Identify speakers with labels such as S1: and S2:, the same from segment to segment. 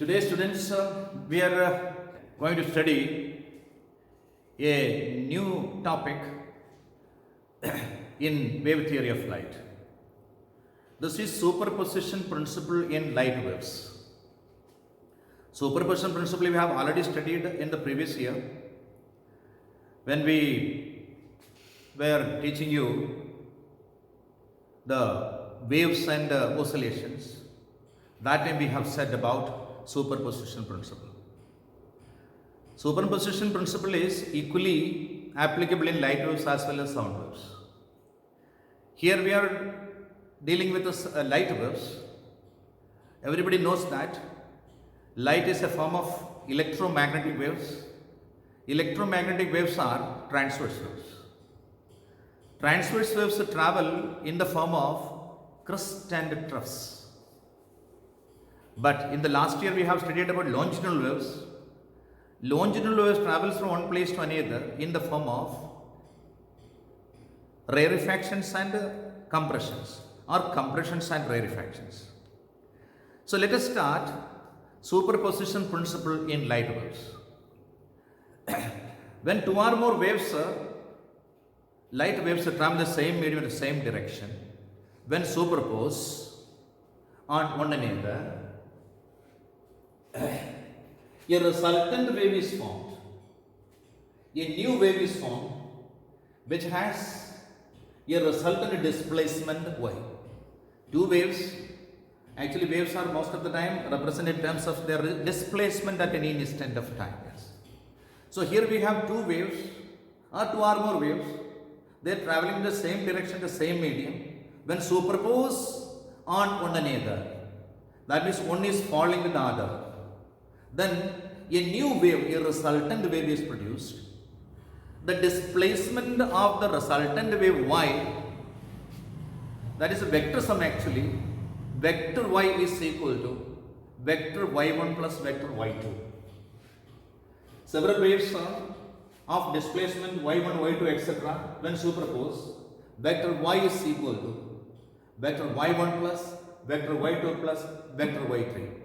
S1: Today, students, we are going to study a new topic in wave theory of light. This is superposition principle in light waves. Superposition principle we have already studied in the previous year when we were teaching you the waves and oscillations. That time we have said about superposition principle. Superposition principle is equally applicable in light waves as well as sound waves. Here we are dealing with light waves. Everybody knows that light is a form of electromagnetic waves. Electromagnetic waves are transverse waves. Transverse waves travel in the form of crest and troughs. But in the last year we have studied about longitudinal waves. Longitudinal waves travels from one place to another in the form of rarefactions and compressions, or compressions and rarefactions. So let us start superposition principle in light waves. When two or more waves, light waves travel the same medium in the same direction, when superposed on one another, a resultant wave is formed. A new wave is formed which has a resultant displacement y. Two waves, actually waves are most of the time represented in terms of their displacement at any instant of time. Yes. So here we have two waves or two or more waves. They are traveling in the same direction, the same medium. When superposed on one another, that means one is falling with the other, then a new wave, a resultant wave is produced. The displacement of the resultant wave y, that is a vector sum actually, vector y is equal to vector y1 plus vector y2. Several waves of displacement y1, y2, etc. when superposed, vector y is equal to vector y1 plus vector y2 plus vector y3.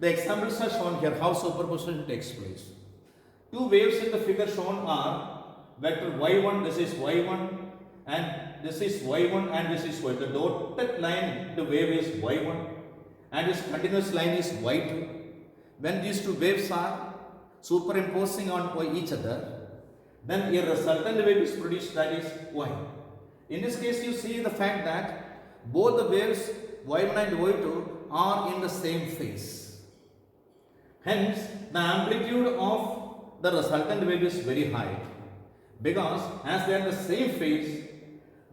S1: The examples are shown here how superposition takes place. Two waves in the figure shown are vector y1, this is y1, and this is y1 and this is y2. The dotted line, the wave is y1 and this continuous line is y2. When these two waves are superimposing on each other, then a resultant wave is produced, that is y. In this case you see the fact that both the waves y1 and y2 are in the same phase. Hence, the amplitude of the resultant wave is very high because as they are in the same phase,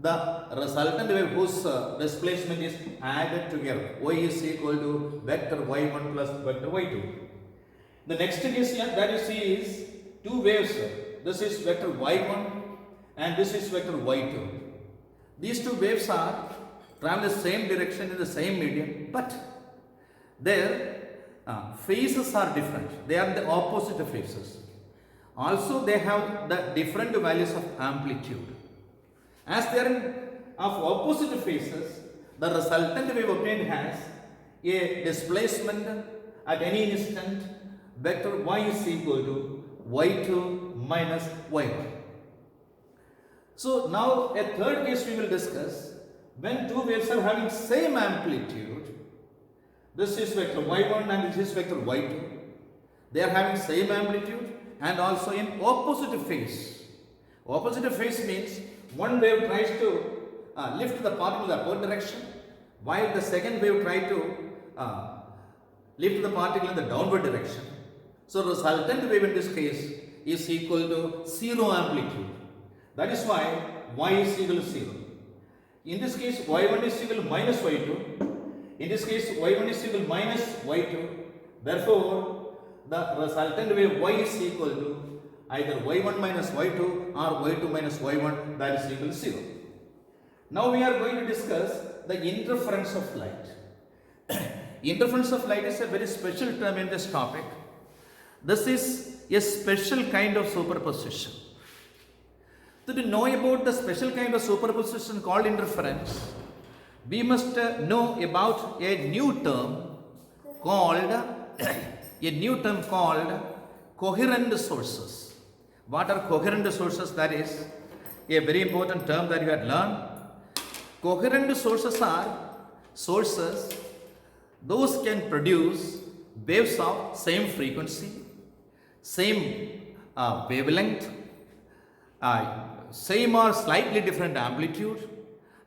S1: the resultant wave whose displacement is added together. Y is equal to vector y1 plus vector y2. The next case that you see is two waves. This is vector y1 and this is vector y2. These two waves are traveling the same direction in the same medium, but their phases are different. They are the opposite phases. Also, they have the different values of amplitude. As they are of opposite phases, the resultant wave obtained has a displacement at any instant. Vector y is equal to y2 minus y1. So now a third case we will discuss. When two waves are having same amplitude, this is vector y1 and this is vector y2. They are having same amplitude and also in opposite phase. Opposite phase means one wave tries to lift the particle in the upward direction, while the second wave tries to lift the particle in the downward direction. So resultant wave in this case is equal to zero amplitude. That is why y is equal to 0. In this case y1 is equal to minus y2. In this case y1 is equal to minus y2. Therefore, the resultant wave y is equal to either y1 minus y2 or y2 minus y1, that is equal to 0. Now we are going to discuss the interference of light. Interference of light is a very special term in this topic. This is a special kind of superposition. So to know about the special kind of superposition called interference, we must know about a new term called a new term called coherent sources. What are coherent sources? That is a very important term that you had learned. Coherent sources are sources those can produce waves of same frequency, same wavelength, same or slightly different amplitude,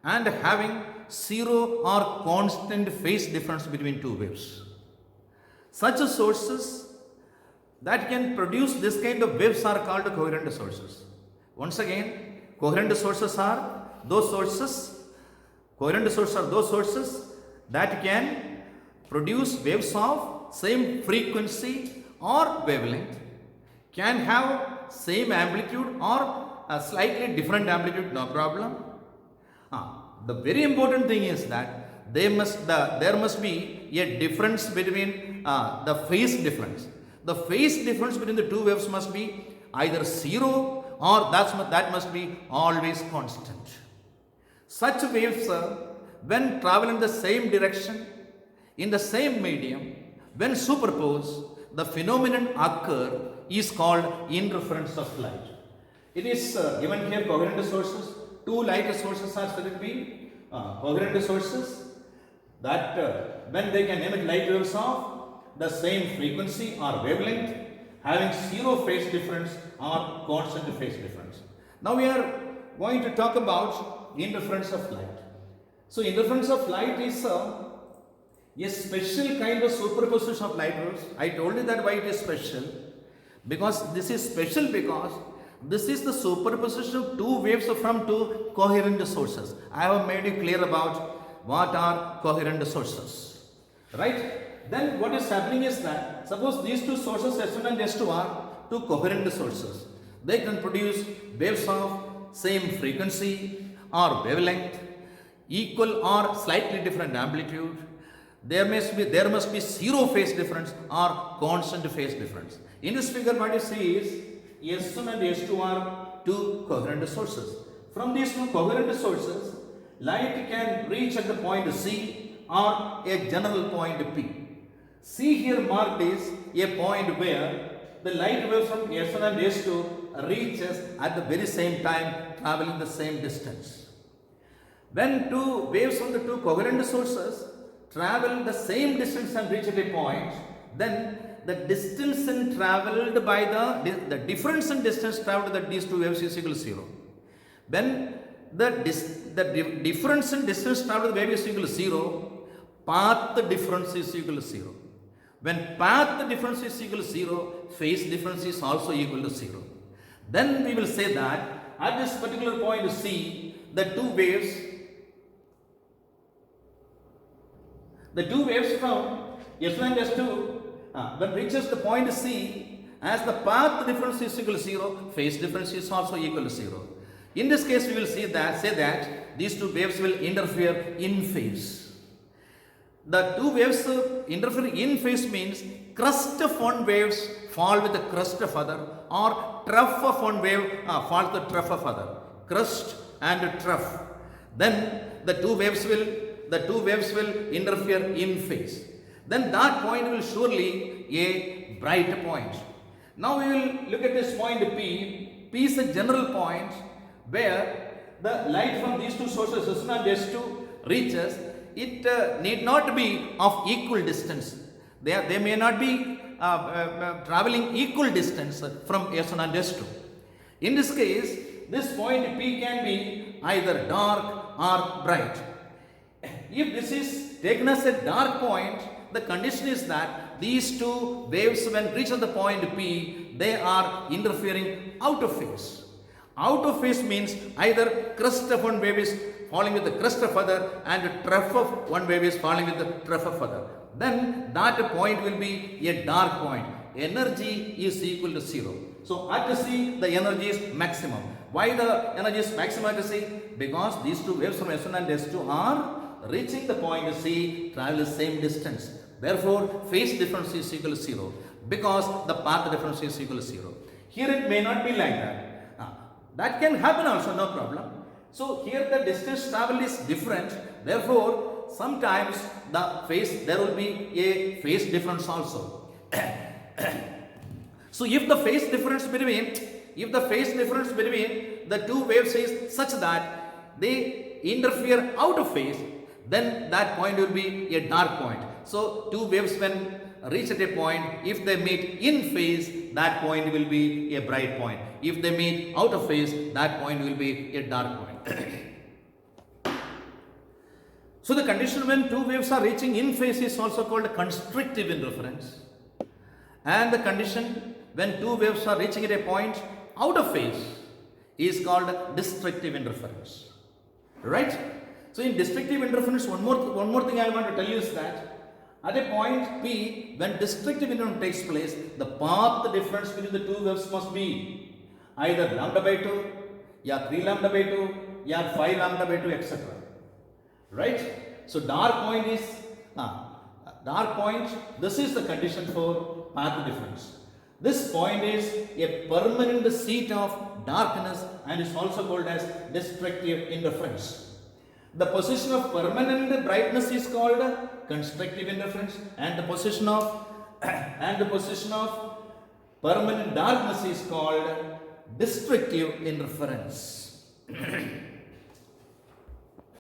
S1: and having zero or constant phase difference between two waves. Such sources that can produce this kind of waves are called coherent sources. Once again, coherent sources are those sources, that can produce waves of same frequency or wavelength, can have same amplitude or a slightly different amplitude, no problem. The very important thing is that there must be a difference between the phase difference. The phase difference between the two waves must be either zero or that must be always constant. Such waves, when travel in the same direction, in the same medium, when superposed, the phenomenon occur is called interference of light. It is given here coherent sources. Two light sources are said to be coherent sources that when they can emit light waves of the same frequency or wavelength, having zero phase difference or constant phase difference. Now we are going to talk about interference of light. So interference of light is a special kind of superposition of light waves. I told you that why it is special. Because this is special because this is the superposition of two waves from two coherent sources. I have made you clear about what are coherent sources. Right? Then what is happening is that suppose these two sources S1 and S2 are two coherent sources. They can produce waves of same frequency or wavelength, equal or slightly different amplitude. There must be zero phase difference or constant phase difference. In this figure, what you see is S1 and S2 are two coherent sources. From these two coherent sources, light can reach at the point C or a general point P. C here marked is a point where the light wave from S1 and S2 reaches at the very same time, traveling the same distance. When two waves from the two coherent sources travel the same distance and reach at a point, then the distance traveled by the difference in distance traveled by these two waves is equal to 0. When the difference in distance traveled by wave is equal to 0, path difference is equal to 0. When path difference is equal to 0, phase difference is also equal to 0. Then we will say that at this particular point C, the two waves from S1 and S2 when reaches the point C, as the path difference is equal to 0, phase difference is also equal to 0. In this case, we will say that these two waves will interfere in phase. The two waves interfere in phase means crest of one waves fall with the crest of other, or trough of one wave fall with the trough of other. Crest and trough. Then the two waves will interfere in phase. Then that point will surely a bright point. Now we will look at this point P. P is a general point where the light from these two sources S1 and S2 reaches. It need not be of equal distance. They may not be traveling equal distance from S1 and S2. In this case, this point P can be either dark or bright. If this is taken as a dark point, the condition is that these two waves, when reach the point P, they are interfering out of phase. Out of phase means either crest of one wave is falling with the crest of other, and trough of one wave is falling with the trough of other. Then that point will be a dark point. Energy is equal to 0. So at C, the energy is maximum. Why the energy is maximum at C? Because these two waves from S1 and S2 are reaching the point C, travel the same distance. Therefore, phase difference is equal to 0, because the path difference is equal to 0. Here it may not be like that. That can happen also, no problem. So here the distance traveled is different. Therefore, sometimes there will be a phase difference also. So if the phase difference between the two waves is such that they interfere out of phase, then that point will be a dark point. So two waves when reach at a point, if they meet in phase, that point will be a bright point. If they meet out of phase, that point will be a dark point. So the condition when two waves are reaching in phase is also called constrictive interference. And the condition when two waves are reaching at a point out of phase is called destructive interference. Right? So in destructive interference, one more thing I want to tell you is that at a point P, when destructive interference takes place, the path difference between the two waves must be either lambda by 2, yeah 3 lambda by 2, yeah 5 lambda by 2, etc. Right? So dark point, this is the condition for path difference. This point is a permanent seat of darkness and is also called as destructive interference. The position of permanent brightness is called constructive interference, and the position of permanent darkness is called destructive interference.